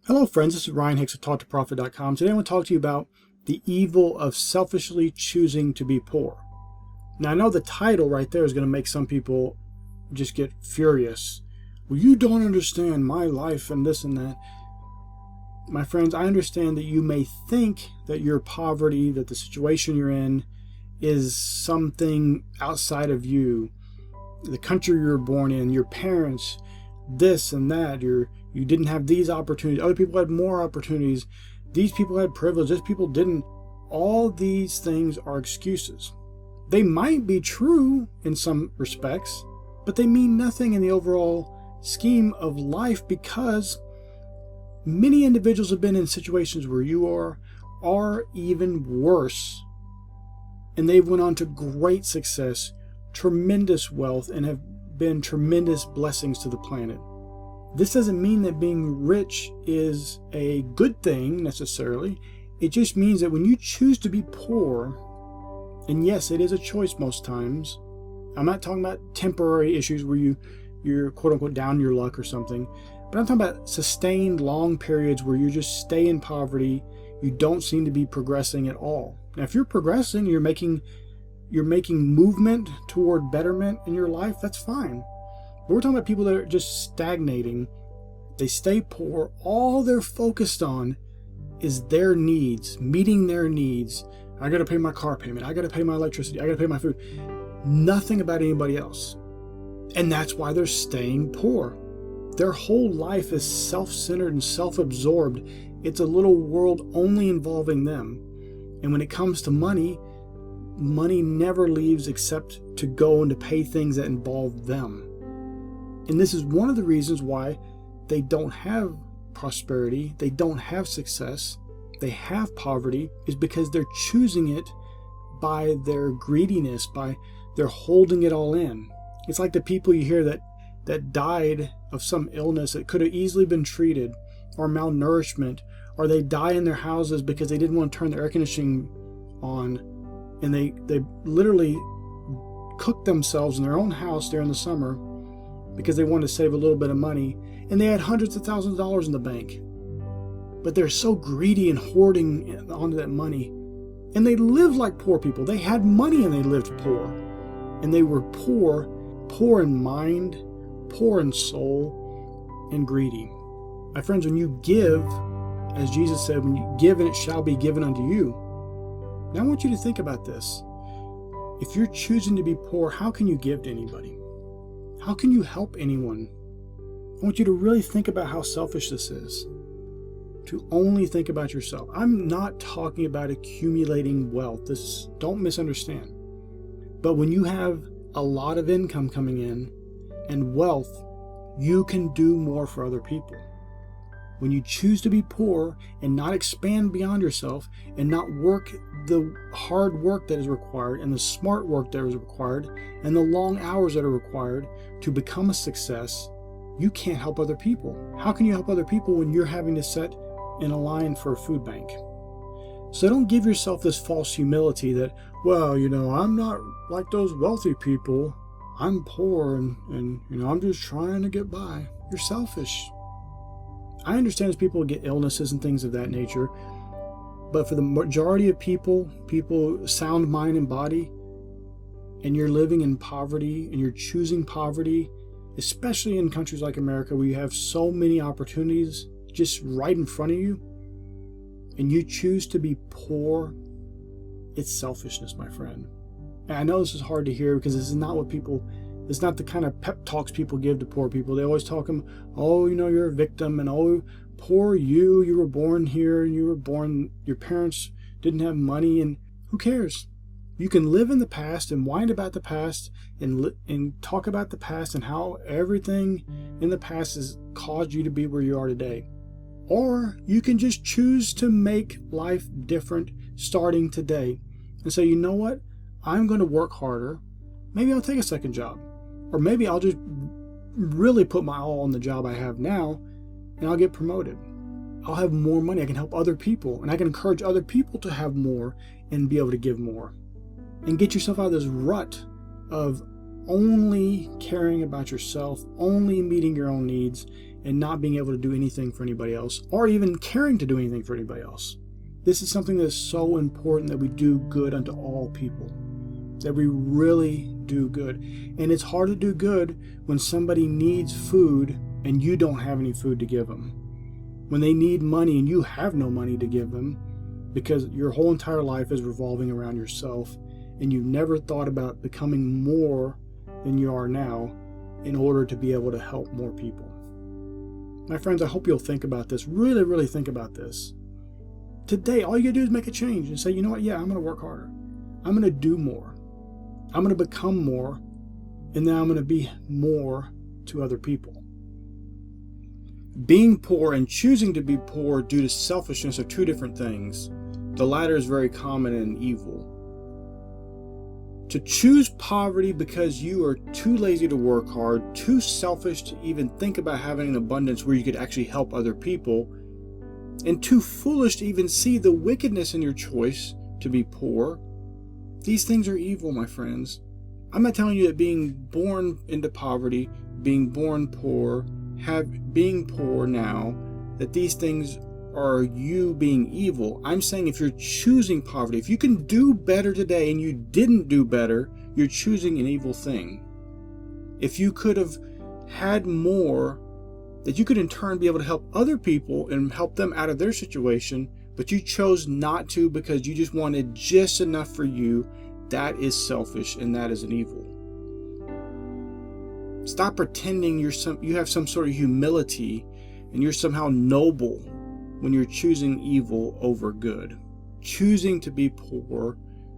Hello friends, this is Ryan Hicks of TaughtToProfit.com. Today I want to talk to you about the evil of selfishly choosing to be poor. Now I know the title right there is going to make some people just get furious. Well, you don't understand my life and this and that. My friends, I understand that you may think that your poverty, that the situation you're in is something outside of you, the country you were born in, your parents, this and that, you didn't have these opportunities, other people had more opportunities, these people had privilege, these people didn't. All these things are excuses. They might be true in some respects, but they mean nothing in the overall scheme of life, because many individuals have been in situations where you are even worse, and they've went on to great success, tremendous wealth, and have been tremendous blessings to the planet. This doesn't mean that being rich is a good thing necessarily. It just means that when you choose to be poor, and yes, it is a choice most times. I'm not talking about temporary issues where you're quote unquote down your luck or something, but I'm talking about sustained long periods where you just stay in poverty. You don't seem to be progressing at all. Now, if you're progressing, you're making movement toward betterment in your life, that's fine. But we're talking about people that are just stagnating. They stay poor. All they're focused on is their needs, meeting their needs. I got to pay my car payment. I got to pay my electricity. I got to pay my food. Nothing about anybody else. And that's why they're staying poor. Their whole life is self-centered and self-absorbed. It's a little world only involving them. And when it comes to money, money never leaves except to go and to pay things that involve them. And this is one of the reasons why they don't have prosperity, they don't have success, they have poverty, is because they're choosing it by their greediness, by their holding it all in. It's like the people you hear that died of some illness that could have easily been treated, or malnourishment, or they die in their houses because they didn't want to turn the air conditioning on, and they literally cooked themselves in their own house during the summer because they wanted to save a little bit of money, and they had hundreds of thousands of dollars in the bank. But they're so greedy and hoarding onto that money, and they lived like poor people. They had money and they lived poor, and they were poor in mind, poor in soul, and greedy. My friends, when you give, as Jesus said, when you give, and it shall be given unto you. Now I want you to think about this. If you're choosing to be poor, how can you give to anybody? How can you help anyone? I want you to really think about how selfish this is, to only think about yourself. I'm not talking about accumulating wealth. Don't misunderstand. But when you have a lot of income coming in and wealth, you can do more for other people. When you choose to be poor and not expand beyond yourself and not work the hard work that is required and the smart work that is required and the long hours that are required to become a success, you can't help other people. How can you help other people when you're having to sit in a line for a food bank? So don't give yourself this false humility that, well, I'm not like those wealthy people. I'm poor and I'm just trying to get by. You're selfish. I understand as people get illnesses and things of that nature, but for the majority of people sound mind and body, and you're living in poverty and you're choosing poverty, especially in countries like America where you have so many opportunities just right in front of you, and you choose to be poor, it's selfishness, my friend. And I know this is hard to hear because this is not it's not the kind of pep talks people give to poor people. They always talk them, oh, you're a victim, and oh, poor you were born here, your parents didn't have money, and who cares? You can live in the past and whine about the past and talk about the past and how everything in the past has caused you to be where you are today. Or you can just choose to make life different starting today and say, you know what? I'm going to work harder. Maybe I'll take a second job. Or maybe I'll just really put my all on the job I have now, and I'll get promoted. I'll have more money. I can help other people, and I can encourage other people to have more and be able to give more. And get yourself out of this rut of only caring about yourself, only meeting your own needs, and not being able to do anything for anybody else, or even caring to do anything for anybody else. This is something that's so important, that we do good unto all people, that we really do good. And it's hard to do good when somebody needs food and you don't have any food to give them. When they need money and you have no money to give them, because your whole entire life is revolving around yourself and you never thought about becoming more than you are now in order to be able to help more people. My friends, I hope you'll think about this. Really, really think about this. Today, all you gotta do is make a change and say, you know what? Yeah, I'm gonna work harder. I'm gonna do more. I'm gonna become more, and then I'm gonna be more to other people. Being poor and choosing to be poor due to selfishness are two different things. The latter is very common and evil. To choose poverty because you are too lazy to work hard, too selfish to even think about having an abundance where you could actually help other people, and too foolish to even see the wickedness in your choice to be poor, these things are evil, my friends. I'm not telling you that being born into poverty, being born poor, being poor now, that these things are you being evil. I'm saying if you're choosing poverty, if you can do better today and you didn't do better, you're choosing an evil thing. If you could have had more, that you could in turn be able to help other people and help them out of their situation, but you chose not to because you just wanted just enough for you, that is selfish and that is an evil. Stop pretending you have some sort of humility and you're somehow noble when you're choosing evil over good. Choosing to be poor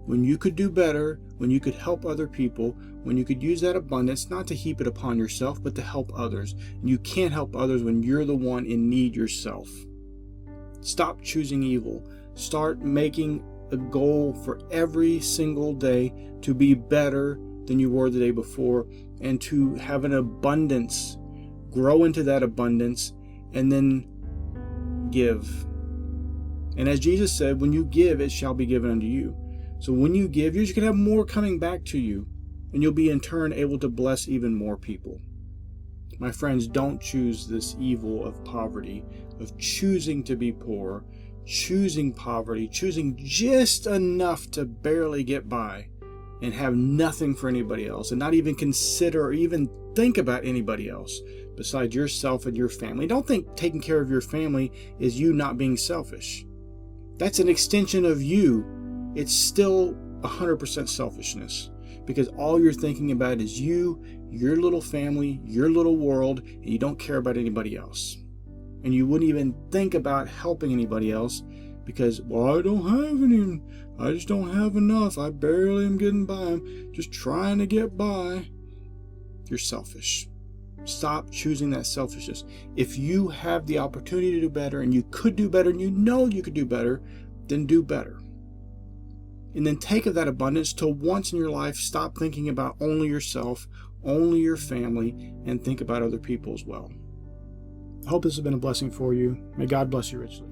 when you could do better, when you could help other people, when you could use that abundance not to heap it upon yourself, but to help others. And you can't help others when you're the one in need yourself. Stop choosing evil. Start making a goal for every single day to be better than you were the day before and to have an abundance. Grow into that abundance and then give. And as Jesus said, when you give, it shall be given unto you. So when you give, you're just going to have more coming back to you, and you'll be in turn able to bless even more people. My friends, don't choose this evil of poverty, of choosing to be poor, choosing poverty, choosing just enough to barely get by and have nothing for anybody else, and not even consider or even think about anybody else besides yourself and your family. Don't think taking care of your family is you not being selfish. That's an extension of you. It's still 100% selfishness, because all you're thinking about is you, your little family, your little world, and you don't care about anybody else. And you wouldn't even think about helping anybody else because, well, I don't have any. I just don't have enough. I barely am getting by. I'm just trying to get by. You're selfish. Stop choosing that selfishness. If you have the opportunity to do better and you could do better and you know you could do better, then do better. And then take of that abundance till once in your life, stop thinking about only yourself, only your family, and think about other people as well. I hope this has been a blessing for you. May God bless you richly.